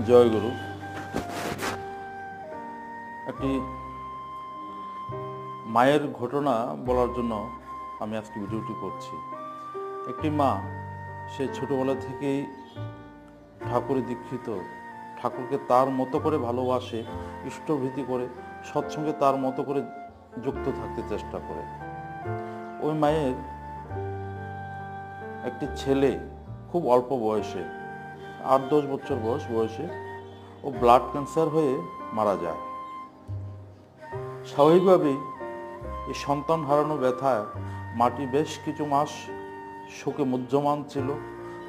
জয়গুরু। একটি মায়ের ঘটনা বলার জন্য আমি আজকে ভিডিওটি করছি। একটি মা, সে ছোটবেলা থেকেই ঠাকুরে দীক্ষিত, ঠাকুরকে তার মতো করে ভালোবাসে, ইষ্টভৃতি করে, সৎসঙ্গে তার মতো করে যুক্ত থাকতে চেষ্টা করে। ওই মায়ের একটি ছেলে খুব অল্প বয়সে, 8-10 বছর বয়সে ও ব্লাড ক্যান্সার হয়ে মারা যায়। স্বাভাবিকভাবেই এই সন্তান হারানো ব্যথায় মাটি বেশ কিছু মাস শোকে মুহ্যমান ছিল।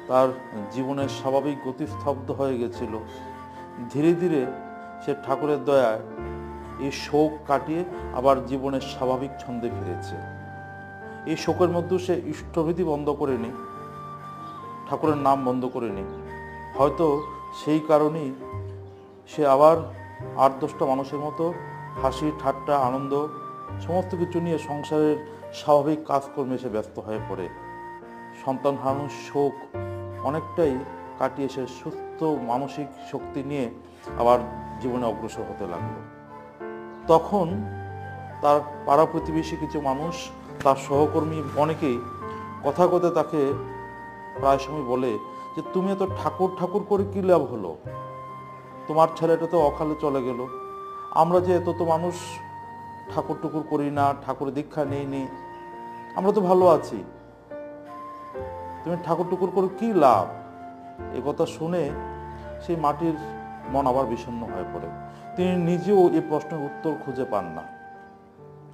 তার জীবনের স্বাভাবিক গতি স্তব্ধ হয়ে গেছিল। ধীরে ধীরে সে ঠাকুরের দয়ায় এই শোক কাটিয়ে আবার জীবনের স্বাভাবিক ছন্দে ফিরেছে। এই শোকের মধ্যেও সে ইষ্টভৃতি বন্ধ করেনি, ঠাকুরের নাম বন্ধ করেনি। হয়তো সেই কারণেই সে আবার 8-10টা মানুষের মতো হাসি ঠাট্টা আনন্দ সমস্ত কিছু নিয়ে সংসারের স্বাভাবিক কাজকর্মে সে ব্যস্ত হয়ে পড়ে। সন্তান হারানোর শোক অনেকটাই কাটিয়ে সে সুস্থ মানসিক শক্তি নিয়ে আবার জীবনে অগ্রসর হতে লাগলো। তখন তার পাড়া প্রতিবেশী কিছু মানুষ, তার সহকর্মী অনেকেই কথা কথা তাকে প্রায় সময় বলে যে, তুমি এত ঠাকুর ঠাকুর করে কী লাভ হলো? তোমার ছেলেটা তো অকালে চলে গেল। আমরা যে এত তো মানুষ ঠাকুর টুকুর করি না, ঠাকুর দীক্ষা নেইনি, আমরা তো ভালো আছি, তুমি ঠাকুর টুকুর করে কী লাভ? এ কথা শুনে সেই মাটির মন আবার বিষণ্ণ হয়ে পড়ে। তিনি নিজেও এই প্রশ্নের উত্তর খুঁজে পান না,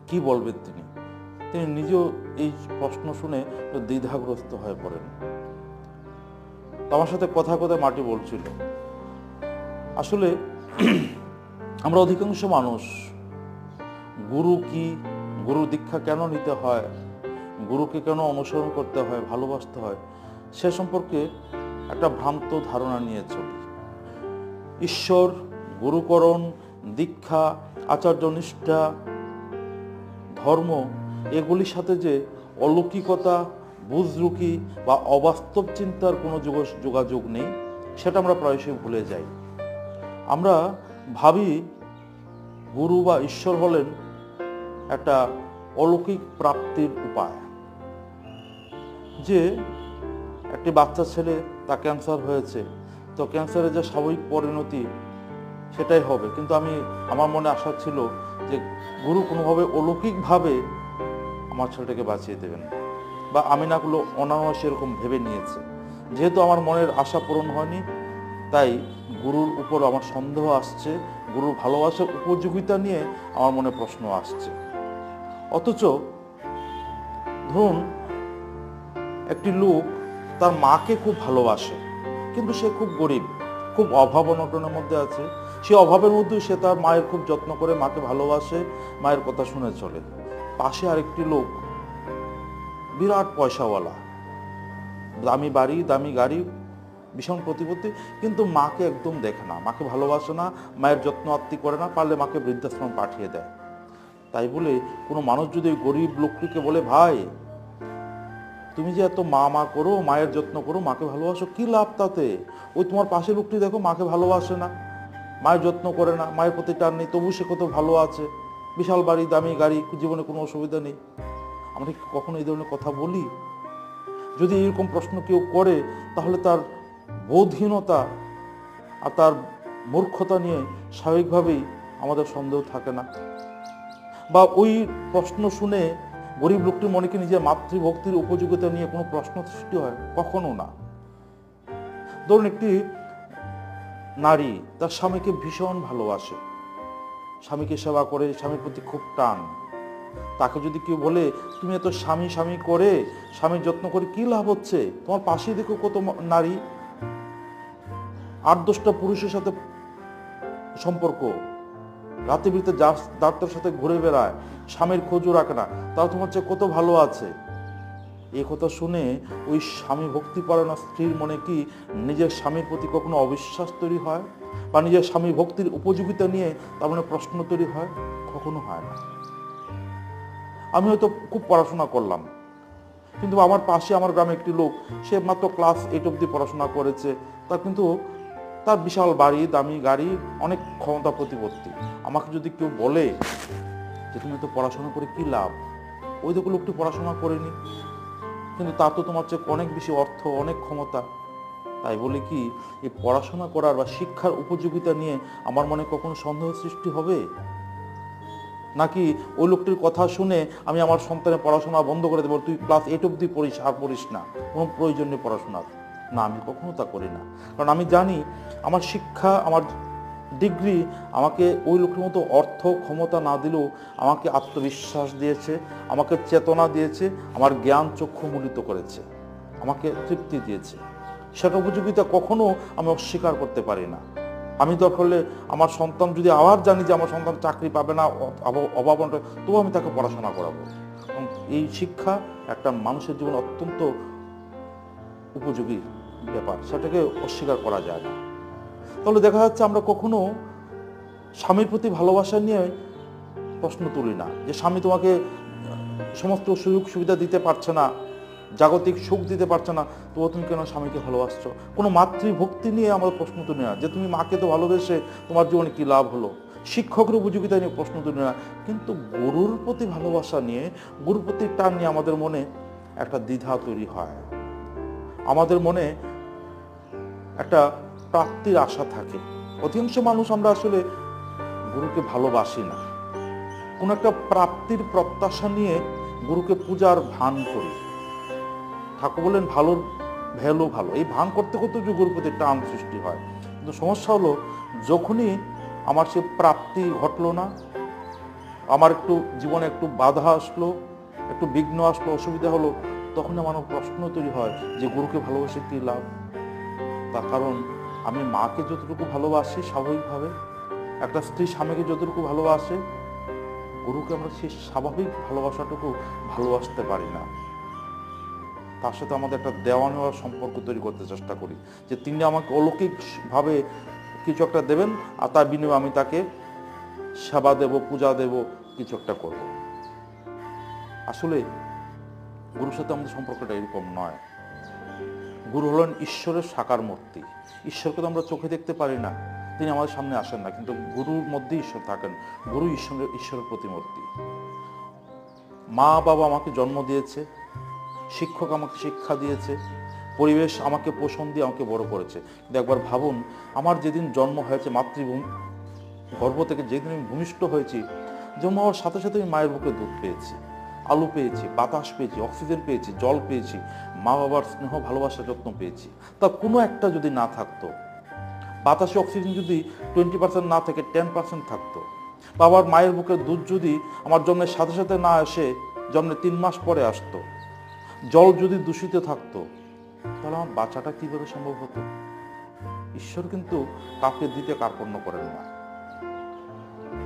কি বলবেন তিনি নিজেও এই প্রশ্ন শুনে দ্বিধাগ্রস্ত হয়ে পড়েন। আমার সাথে কথা কথা মাটি বলছিল, আসলে আমরা অধিকাংশ মানুষ গুরু কি, গুরু দীক্ষা কেন নিতে হয়, গুরুকে কেন অনুসরণ করতে হয়, ভালোবাসতে হয়, সে সম্পর্কে একটা ভ্রান্ত ধারণা নিয়ে চলি। ঈশ্বর, গুরুকরণ, দীক্ষা, আচার্য নিষ্ঠা, ধর্ম, এগুলির সাথে যে অলৌকিকতা, বুজরুকি বা অবাস্তব চিন্তার কোনো যোগাযোগ নেই, সেটা আমরা প্রায়শই ভুলে যাই। আমরা ভাবি গুরু বা ঈশ্বর হলেন একটা অলৌকিক প্রাপ্তির উপায়, যে একটি বাচ্চা ছেলে, তার ক্যান্সার হয়েছে, তো ক্যান্সারের যে স্বাভাবিক পরিণতি সেটাই হবে। কিন্তু আমার মনে আশা ছিল যে গুরু কোনোভাবে অলৌকিকভাবে আমার ছেলেটাকে বাঁচিয়ে দেবেন, বা আমি না করলেও অন্যান্য সেরকম ভেবে নিয়েছে। যেহেতু আমার মনের আশা পূরণ হয়নি, তাই গুরুর উপর আমার সন্দেহ আসছে, গুরুর ভালোবাসার উপযোগিতা নিয়ে আমার মনে প্রশ্ন আসছে। অথচ ধরুন, একটি লোক তার মাকে খুব ভালোবাসে, কিন্তু সে খুব গরিব, খুব অভাব অনটনের মধ্যে আছে। সে অভাবের মধ্যেও সে তার মায়ের খুব যত্ন করে, মাকে ভালোবাসে, মায়ের কথা শুনে চলে। পাশে আরেকটি লোক বিরাট পয়সাওয়ালা, দামি বাড়ি, দামি গাড়ি, ভীষণ প্রতিপত্তি, কিন্তু মাকে একদম দেখে না, মাকে ভালোবাসে না, মায়ের যত্ন আত্তি করে না, পারলে মাকে বৃদ্ধাশ্রম পাঠিয়ে দেয়। তাই বলে কোনো মানুষ যদি গরিব লোকটিকে বলে, ভাই তুমি যে এত মা করো, মায়ের যত্ন করো, মাকে ভালোবাসো, কি লাভ তাতে? ওই তোমার পাশে লোকটি দেখো, মাকে ভালোবাসে না, মায়ের যত্ন করে না, মায়ের প্রতি টান নেই, তবু সে কত ভালো আছে, বিশাল বাড়ি, দামি গাড়ি, জীবনে কোনো অসুবিধা নেই। আমরা কি কখনো এই ধরনের কথা বলি? যদি এরকম প্রশ্ন কেউ করে, তাহলে তার বোধহীনতা আর তার মূর্খতা নিয়ে স্বাভাবিকভাবেই আমাদের সন্দেহ থাকে না? বা ওই প্রশ্ন শুনে গরিব লোকটির মনে কি নিজের মাতৃভক্তির উপযোগিতা নিয়ে কোনো প্রশ্ন সৃষ্টি হয়? কখনো না। ধরুন, একটি নারী তার স্বামীকে ভীষণ ভালোবাসে, স্বামীকে সেবা করে, স্বামীর প্রতি খুব টান। তাকে যদি কেউ বলে, তুমি এত স্বামী করে, স্বামীর যত্ন করে কি লাভ হচ্ছে? তোমার পাশে দেখো কত নারী 8-10টা পুরুষের সাথে সম্পর্ক, রাতে বিরতে যার সাথে ঘুরে বেড়ায়, স্বামীর খোঁজও রাখে না, তারা তোমার চেয়ে কত ভালো আছে। এই কথা শুনে ওই স্বামী ভক্তিপরায়ণ স্ত্রীর মনে কি নিজের স্বামীর প্রতি কখনো অবিশ্বাস তৈরি হয়, বা নিজের স্বামী ভক্তির উপযোগিতা নিয়ে তার মানে প্রশ্ন তৈরি হয়? কখনো হয় না। আমি হয়তো খুব পড়াশোনা করলাম, কিন্তু আমার পাশে আমার গ্রামে একটি লোক, সে মাত্র ক্লাস 8 অবধি পড়াশোনা করেছে, তার কিন্তু তার বিশাল বাড়ি, দামি গাড়ি, অনেক ক্ষমতা প্রতিপত্তি। আমাকে যদি কেউ বলে যে তুমি তো পড়াশোনা করে কি লাভ, ওই দেখো লোকটি পড়াশোনা করেনি, কিন্তু তার তো তোমার চেয়ে অনেক বেশি অর্থ, অনেক ক্ষমতা। তাই বলে কি এই পড়াশোনা করার বা শিক্ষার উপযোগিতা নিয়ে আমার মনে কখনো সন্দেহ সৃষ্টি হবে? নাকি ওই লোকটির কথা শুনে আমি আমার সন্তানের পড়াশোনা বন্ধ করে দেবো, তুই ক্লাস 8 অবধি পড়িস, আর পড়িস না, কোনো প্রয়োজন নেই পড়াশোনার? না, আমি কখনো তা করি না। কারণ আমি জানি আমার শিক্ষা, আমার ডিগ্রি আমাকে ওই লোকের মতো অর্থ ক্ষমতা না দিলেও আমাকে আত্মবিশ্বাস দিয়েছে, আমাকে চেতনা দিয়েছে, আমার জ্ঞান চক্ষু উন্মোলিত করেছে, আমাকে তৃপ্তি দিয়েছে। সেটা উপযোগিতা কখনো আমি অস্বীকার করতে পারি না। আমি দরকার হলে আমার সন্তান যদি আবার জানি যে আমার সন্তান চাকরি পাবে না, অভাব, তবু আমি তাকে পড়াশোনা করাবো। এই শিক্ষা একটা মানুষের জীবনে অত্যন্ত উপযোগী ব্যাপার, সেটাকে অস্বীকার করা যায় না। তাহলে দেখা যাচ্ছে আমরা কখনো স্বামীর প্রতি ভালোবাসা নিয়ে প্রশ্ন তুলি না, যে স্বামী তোমাকে সমস্ত সুযোগ সুবিধা দিতে পারছে না, জাগতিক সুখ দিতে পারছে না, তবু তুমি কেন স্বামীকে ভালোবাসছো? কোনো মাতৃভক্তি নিয়ে আমাদের প্রশ্ন তুলি না, যে তুমি মাকে তো ভালোবেসে তোমার জীবনে কি লাভ হলো। শিক্ষকের উপযোগিতা নিয়ে প্রশ্ন তুলি না, কিন্তু গুরুর প্রতি ভালোবাসা নিয়ে, গুরুর প্রতি টান নিয়ে আমাদের মনে একটা দ্বিধা তৈরি হয়। আমাদের মনে একটা প্রাপ্তির আশা থাকে। অধিকাংশ মানুষ আমরা আসলে গুরুকে ভালোবাসি না, কোনো একটা প্রাপ্তির প্রত্যাশা নিয়ে গুরুকে পূজার ভান করি। ঠাকুর বলেন ভালোর ভ্যালু ভালো, এই ভান করতে করতে গুরুর প্রতি টান সৃষ্টি হয়। কিন্তু সমস্যা হলো, যখনই আমার সে প্রাপ্তি ঘটলো না, আমার একটু জীবনে একটু বাধা আসলো, একটু বিঘ্ন আসলো, অসুবিধা হলো, তখন আমার প্রশ্ন তৈরি হয় যে গুরুকে ভালোবাসে কি লাভ? তার কারণ আমি মাকে যতটুকু ভালোবাসি স্বাভাবিকভাবে, একটা স্ত্রী স্বামীকে যতটুকু ভালোবাসে, গুরুকে আমরা সেই স্বাভাবিক ভালোবাসাটুকু ভালোবাসতে পারি না। তার সাথে আমাদের একটা দেওয়া নেওয়ার সম্পর্ক তৈরি করতে চেষ্টা করি, যে তিনি আমাকে অলৌকিকভাবে কিছু একটা দেবেন, আর তার বিনিময়ে আমি তাকে সেবা দেব, পূজা দেব, কিছু একটা করব। আসলে গুরুর সাথে আমাদের সম্পর্কটা এরকম নয়। গুরু হলেন ঈশ্বরের সাকার মূর্তি। ঈশ্বরকে তো আমরা চোখে দেখতে পারি না, তিনি আমাদের সামনে আসেন না, কিন্তু গুরুর মধ্যেই ঈশ্বর থাকেন। গুরু ঈশ্বরের প্রতিমূর্তি। মা বাবা আমাকে জন্ম দিয়েছে, শিক্ষক আমাকে শিক্ষা দিয়েছে, পরিবেশ আমাকে পোষণ দিয়ে আমাকে বড় করেছে। কিন্তু একবার ভাবুন, আমার যেদিন জন্ম হয়েছে, মাতৃভূমি গর্ভ থেকে যেদিন আমি ভূমিষ্ঠ হয়েছি, জন্ম হওয়ার সাথে সাথে আমি মায়ের বুকে দুধ পেয়েছি, আলো পেয়েছি, বাতাস পেয়েছি, অক্সিজেন পেয়েছি, জল পেয়েছি, মা বাবার স্নেহ ভালোবাসা যত্ন পেয়েছি। তা কোনো একটা যদি না থাকতো, বাতাসে অক্সিজেন যদি 20% না থেকে 10% থাকতো, বাবার মায়ের বুকের দুধ যদি আমার জন্মের সাথে সাথে না এসে জন্মের 3 মাস পরে আসতো, জল যদি দূষিত থাকতো, তাহলে আমার বাচ্চাটা কিভাবে সম্ভব হতো? ঈশ্বর কিন্তু কাউকে দিতে কার্পণ্য করেন না।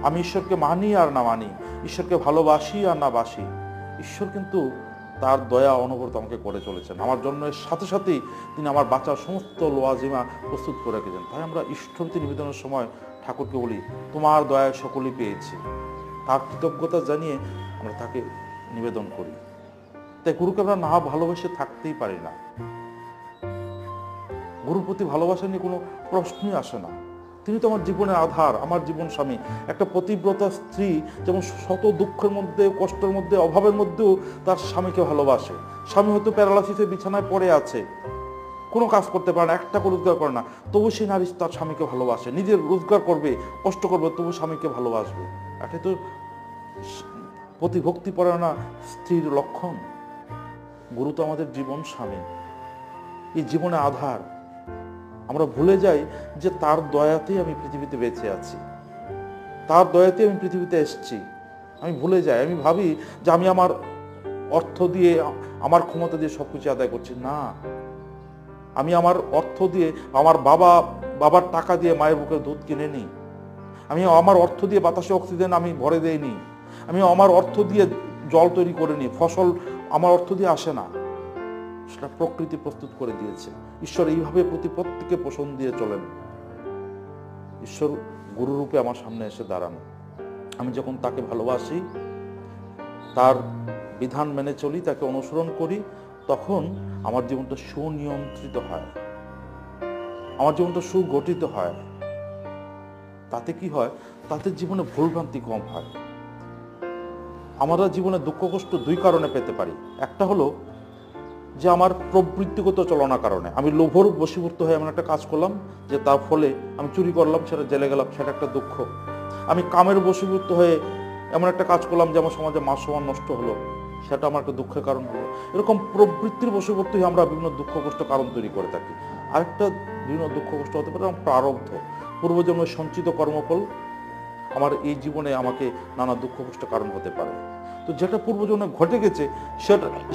আমি ঈশ্বরকে মানি আর না মানি, ঈশ্বরকে ভালোবাসি আর না বাসি, ঈশ্বর কিন্তু তার দয়া অনবরত আমাকে করে চলেছেন। আমার জন্মের সাথে সাথেই তিনি আমার বাচ্চার সমস্ত লোয়াজিমা প্রস্তুত করে রেখেছেন। তাই আমরা ঈশ্বরতি নিবেদনের সময় ঠাকুরকে বলি, তোমার দয়ায় সকলেই পেয়েছি। তার কৃতজ্ঞতা জানিয়ে আমরা তাকে নিবেদন করি। তাই গুরুকে আমরা না ভালোবেসে থাকতেই পারি না। গুরুর প্রতি ভালোবাসা নিয়ে কোনো প্রশ্নই আসে না। তিনি তো আমার জীবনের আধার, আমার জীবন স্বামী। একটা পতিব্রতা স্ত্রী যেমন শত দুঃখের মধ্যে, কষ্টের মধ্যে, অভাবের মধ্যেও তার স্বামীকে ভালোবাসে। স্বামী হয়তো প্যারালাইসিসে বিছানায় পড়ে আছে, কোনো কাজ করতে পারে না, একটা করে রোজগার করে না, তবু সেই নারী তার স্বামীকে ভালোবাসে। নিজের রোজগার করবে, কষ্ট করবে, তবু স্বামীকে ভালোবাসবে। এটা তো প্রতিভক্তিপরায়ণা স্ত্রীর লক্ষণ। গুরু তো আমাদের জীবন স্বামী, এই জীবনে আধার। আমরা ভুলে যাই যে তার দয়াতেই আমি পৃথিবীতে বেঁচে আছি, তার দয়াতেই আমি পৃথিবীতে এসেছি। আমি ভুলে যাই, আমি ভাবি যে আমি আমার অর্থ দিয়ে, আমার ক্ষমতা দিয়ে সবকিছু আদায় করছি। না, আমি আমার অর্থ দিয়ে, আমার বাবার টাকা দিয়ে মায়ের বুকের দুধ কিনে নিই, আমি আমার অর্থ দিয়ে বাতাসে অক্সিজেন আমি ভরে দেইনি, আমি আমার অর্থ দিয়ে জল তৈরি করে নিই, ফসল আমার অর্থ দিয়ে আসে না, সেটা প্রকৃতি প্রস্তুত করে দিয়েছে। ঈশ্বর এইভাবে প্রত্যেককে পোষণ দিয়ে চলেন। ঈশ্বর গুরুরূপে আমার সামনে এসে দাঁড়ান। আমি যখন তাকে ভালোবাসি, তার বিধান মেনে চলি, তাকে অনুসরণ করি, তখন আমার জীবনটা সুনিয়ন্ত্রিত হয়। আমার জীবনটা সুগঠিত হয়। তাতে কি হয়? তাতে জীবনে ভুলভ্রান্তি কম হয়। আমরা জীবনে দুঃখ কষ্ট দুই কারণে পেতে পারি। একটা হলো যে আমার প্রবৃত্তিগত চলনার কারণে, আমি লোভর বশীভূত হয়ে এমন একটা কাজ করলাম যে তার ফলে আমি চুরি করলাম, সেটা জেলে গেলাম, সেটা একটা দুঃখ। আমি কামের বশীভূত হয়ে এমন একটা কাজ করলাম যে আমার সমাজে মান সম্মান নষ্ট হলো, সেটা আমার একটা দুঃখের কারণ হলো। এরকম প্রবৃত্তির বশীভূত হয়ে আমরা বিভিন্ন দুঃখ কষ্ট কারণ তৈরি করে থাকি। আরেকটা বিভিন্ন দুঃখ কষ্ট হতে পারে আমার প্রারব্ধ, পূর্বজন্মের সঞ্চিত কর্মফল আমার এই জীবনে আমাকে নানা দুঃখ কষ্ট কারণ হতে পারে। তো যেটা পূর্বজন্মে ঘটে গেছে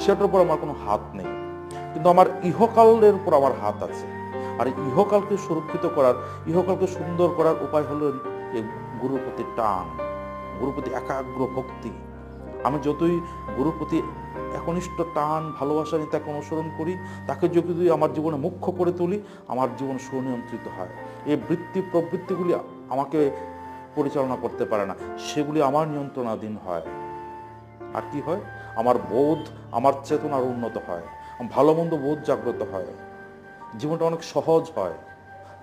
সেটার উপর আমার কোনো হাত নেই, কিন্তু আমার ইহকালের উপর আমার হাত আছে। আর ইহকালকে সুরক্ষিত করার, ইহকালকে সুন্দর করার উপায় হলো এই গুরুর প্রতি টান, গুরুর প্রতি একাগ্র ভক্তি। আমি যতই গুরুর প্রতি একনিষ্ঠ টান ভালোবাসা নিয়ে তাকে অনুসরণ করি, তাকে যদি আমার জীবনে মুখ্য করে তুলি, আমার জীবন সুনিয়ন্ত্রিত হয়। এই বৃত্তি প্রবৃত্তিগুলি আমাকে পরিচালনা করতে পারে না, সেগুলি আমার নিয়ন্ত্রণাধীন হয়। আর কি হয়? আমার বোধ, আমার চেতনার উন্নত হয়, ভালো মন্দ বোধ জাগ্রত হয়, জীবনটা অনেক সহজ হয়।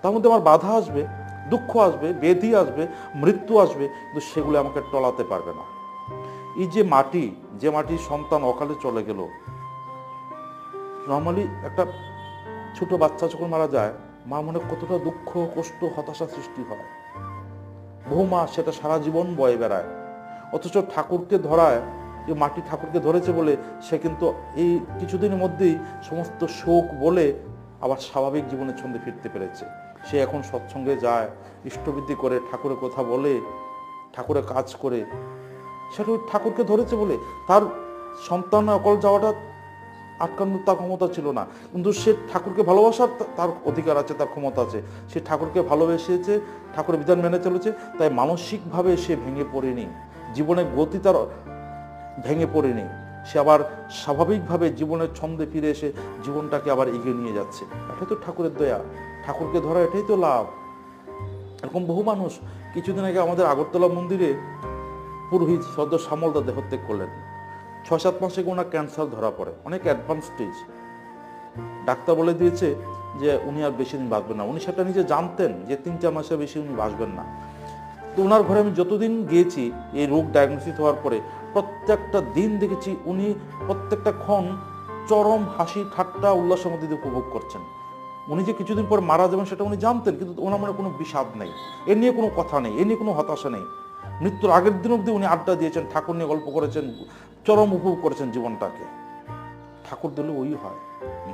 তার মধ্যে আমার বাধা আসবে, দুঃখ আসবে, ব্যাধি আসবে, মৃত্যু আসবে, কিন্তু সেগুলো আমাকে টলাতে পারবে না। এই যে মাটির সন্তান অকালে চলে গেল, নর্মালি একটা ছোট বাচ্চা যখন মারা যায়, মা মনে কতটা দুঃখ, কষ্ট, হতাশা সৃষ্টি হয়। বহু মা সেটা সারা জীবন বয়ে বেড়ায়। অথচ ঠাকুরকে ধরায়, যে মাটি ঠাকুরকে ধরেছে বলে সে কিন্তু এই কিছুদিনের মধ্যেই সমস্ত শোক বলে আবার স্বাভাবিক জীবনের ছন্দে ফিরতে পেরেছে। সে এখন সৎসঙ্গে যায়, ইষ্টবৃদ্ধি করে, ঠাকুরের কথা বলে, ঠাকুরের কাজ করে। সেটা ঠাকুরকে ধরেছে বলে। তার সন্তান অকল যাওয়াটা আটকানোর তার ক্ষমতা ছিল না, কিন্তু সে ঠাকুরকে ভালোবাসার তার অধিকার আছে, তার ক্ষমতা আছে। সে ঠাকুরকে ভালোবেসেছে, ঠাকুরের বিধান মেনে চলেছে, তাই মানসিকভাবে সে ভেঙে পড়েনি, জীবনের গতি তার ভেঙে পড়েনি। সে আবার স্বাভাবিকভাবে জীবনের ছন্দে ফিরে এসে জীবনটাকে আবার এগিয়ে নিয়ে যাচ্ছে। এটাই তো ঠাকুরের দয়া, ঠাকুরকে ধরা এটাই তো লাভ। এরকম বহু মানুষ। কিছুদিন আগে আমাদের আগরতলা মন্দিরে পুরোহিত সদ্য শ্যামলদা দেহত্যাগ করলেন। 6-7 মাসে ওনার ক্যান্সার ধরা পড়ে, অনেক অ্যাডভান্স স্টেজ। ডাক্তার বলে দিয়েছে যে উনি আর বেশি দিন বাঁচবেন না। উনি সেটা নিজে জানতেন যে 3-4 মাসের বেশি উনি বাঁচবেন না। তো ওনার ঘরে আমি যতদিন গিয়েছি এই রোগ ডায়াগনোসিস হওয়ার পরে, প্রত্যেকটা দিন দেখেছি উনি প্রত্যেকটা ক্ষণ চরম হাসি ঠাট্টা উল্লাসের মধ্যে দিয়ে উপভোগ করছেন। উনি যে কিছুদিন পর মারা যাবেন সেটা উনি জানতেন, কিন্তু ওনার মনে কোনো বিষাদ নেই, এ নিয়ে কোনো কথা নেই, এ নিয়ে কোনো হতাশা নেই। মৃত্যুর আগের দিন অবধি উনি আড্ডা দিয়েছেন, ঠাকুর নিয়ে গল্প করেছেন, চরম উপভোগ করেছেন জীবনটাকে। ঠাকুর দিলে ওই হয়,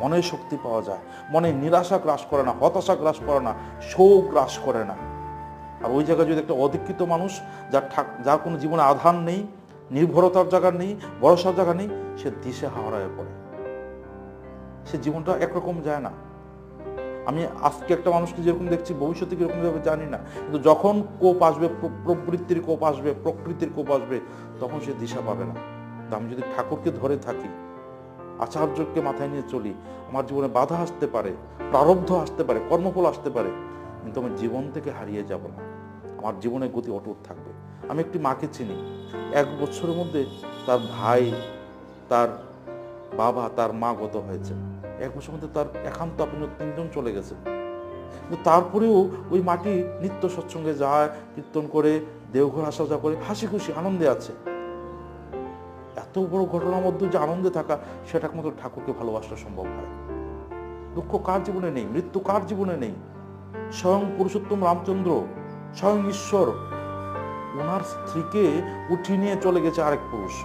মনে শক্তি পাওয়া যায়, মনে নিরাশা গ্রাস করে না, হতাশা গ্রাস করে না, শোক গ্রাস করে না। আর ওই জায়গায় যদি একটা অধিকৃত মানুষ, যার কোনো জীবনে আধার নেই, নির্ভরতার জায়গা নেই, ভরসার জায়গা নেই, সে দিশে হারায় পড়ে, সে জীবনটা একরকম যায় না। আমি আজকে একটা মানুষকে যেরকম দেখছি, ভবিষ্যতে কিরকম যাবে জানি না, কিন্তু যখন কোপ আসবে, প্রবৃত্তির কোপ আসবে, প্রকৃতির কোপ আসবে, তখন সে দিশা পাবে না। তা আমি যদি ঠাকুরকে ধরে থাকি, আচার্যকে মাথায় নিয়ে চলি, আমার জীবনে বাধা আসতে পারে, প্রারব্ধ আসতে পারে, কর্মফল আসতে পারে, কিন্তু আমি জীবন থেকে হারিয়ে যাব না, আমার জীবনের গতি অটুট থাকবে। আমি একটি মাকে চিনি, 1 বছরের মধ্যে তার ভাই, তার বাবা, তার মা গত হয়েছে। 1 বছরের মধ্যে তার একান্ত আপন 3 জন চলে গেছে। কিন্তু তারপরেও ওই মাটি নিত্য সৎসঙ্গে যায়, কীর্তন করে, দেওঘর আসা যাওয়া করে, হাসি খুশি আনন্দে আছে। এত বড় ঘটনার মধ্যে যে আনন্দে থাকা, সেটা একমাত্র ঠাকুরকে ভালোবাসা সম্ভব হয়। দুঃখ কার জীবনে নেই, মৃত্যু কার জীবনে নেই? স্বয়ং পুরুষোত্তম রামচন্দ্র, স্বয়ং ঈশ্বর, ওনার স্ত্রীকে উঠিয়ে নিয়ে চলে গেছে আরেক পুরুষ।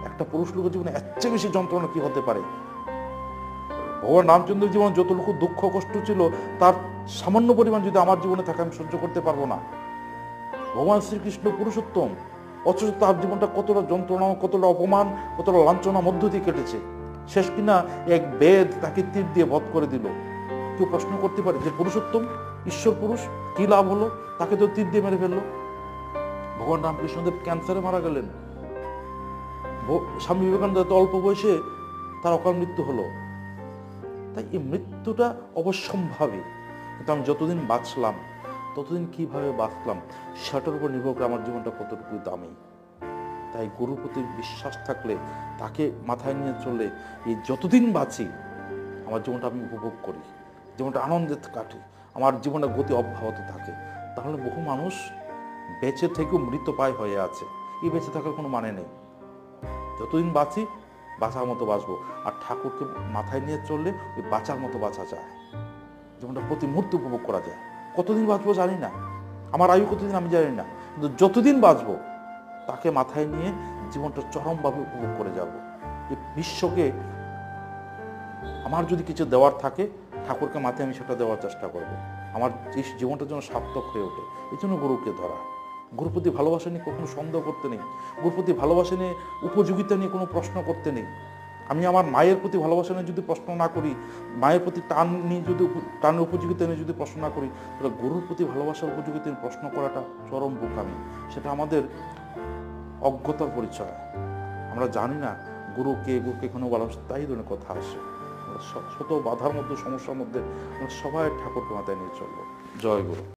একটা পুরুষ লোকের জীবনে এর চেয়ে বেশি যন্ত্রণা কি হতে পারে? ভগবান রামচন্দ্রের জীবন যতটুকু দুঃখ কষ্ট ছিল, তার সামান্য পরিমাণ যদি আমার জীবনে থাকে, আমি সহ্য করতে পারবো না। ভগবান শ্রীকৃষ্ণ পুরুষোত্তম, অথচ তার জীবনটা কতটা যন্ত্রণা, কতটা অপমান, কতটা লাঞ্ছনা মধ্য দিয়ে কেটেছে। শেষ কিনা এক বেদ তাকে তীর দিয়ে বধ করে দিল। কেউ প্রশ্ন করতে পারে যে পুরুষোত্তম, ঈশ্বর পুরুষ, কি লাভ হলো? তাকে তো তীর দিয়ে মেরে ফেললো। ভগবান রামকৃষ্ণদেব ক্যান্সারে মারা গেলেন। স্বামী বিবেকানন্দ এত অল্প বয়সে তার অকাল মৃত্যু হলো। তাই এই মৃত্যুটা অবশ্যম্ভাবী, কিন্তু আমি যতদিন বাঁচলাম, ততদিন কিভাবে বাঁচলাম, সেটার উপর নির্ভর করে আমার জীবনটা কতটুকু দামি। তাই গুরুর প্রতি বিশ্বাস থাকলে, তাকে মাথায় নিয়ে চললে, এই যতদিন বাঁচি আমার জীবনটা আমি উপভোগ করি। জীবনটা আনন্দে কাটে, আমার জীবনের গতি অব্যাহত থাকে, তাহলে বহু মানুষ বেঁচে থেকেও মৃতপ্রায় হয়ে আছে। এই বেঁচে থাকার কোনো মানে নেই। যতদিন বাঁচি বাঁচার মতো বাঁচবো, আর ঠাকুরকে মাথায় নিয়ে চললে ওই বাঁচার মতো বাঁচা যায়, জীবনটা প্রতি মুহূর্তে উপভোগ করা যায়। কতদিন বাঁচবো জানি না, আমার আয়ু কতদিন আমি জানি না, কিন্তু যতদিন বাঁচবো তাকে মাথায় নিয়ে জীবনটা চরমভাবে উপভোগ করে যাব। এই বিশ্বকে আমার যদি কিছু দেওয়ার থাকে, ঠাকুরকে মাথায় আমি সেটা দেওয়ার চেষ্টা করব। আমার এই জীবনটার জন্য সার্থক হয়ে ওঠে, এই জন্য গুরুকে ধরা। গুরুর প্রতি ভালোবাসা নিয়ে কখনো সন্দেহ করতে নেই, গুরুর প্রতি ভালোবাসা নিয়ে উপযোগিতা নিয়ে কোনো প্রশ্ন করতে নেই। আমি আমার মায়ের প্রতি ভালোবাসা নিয়ে যদি প্রশ্ন না করি, মায়ের প্রতি টান নিয়ে যদি টানের উপযোগিতা নিয়ে যদি প্রশ্ন না করি, তাহলে গুরুর প্রতি ভালোবাসার উপযোগিতা নিয়ে প্রশ্ন করাটা চরম বোকামি। সেটা আমাদের অজ্ঞতার পরিচয়। আমরা জানি না গুরুকে এখনো ভালোবাসে, তাই ধরনের কথা আসে। শত বাধার মধ্যে, সমস্যার মধ্যে আমরা সবাই ঠাকুরকে মাথায় নিয়ে চলবো। জয় গুরু।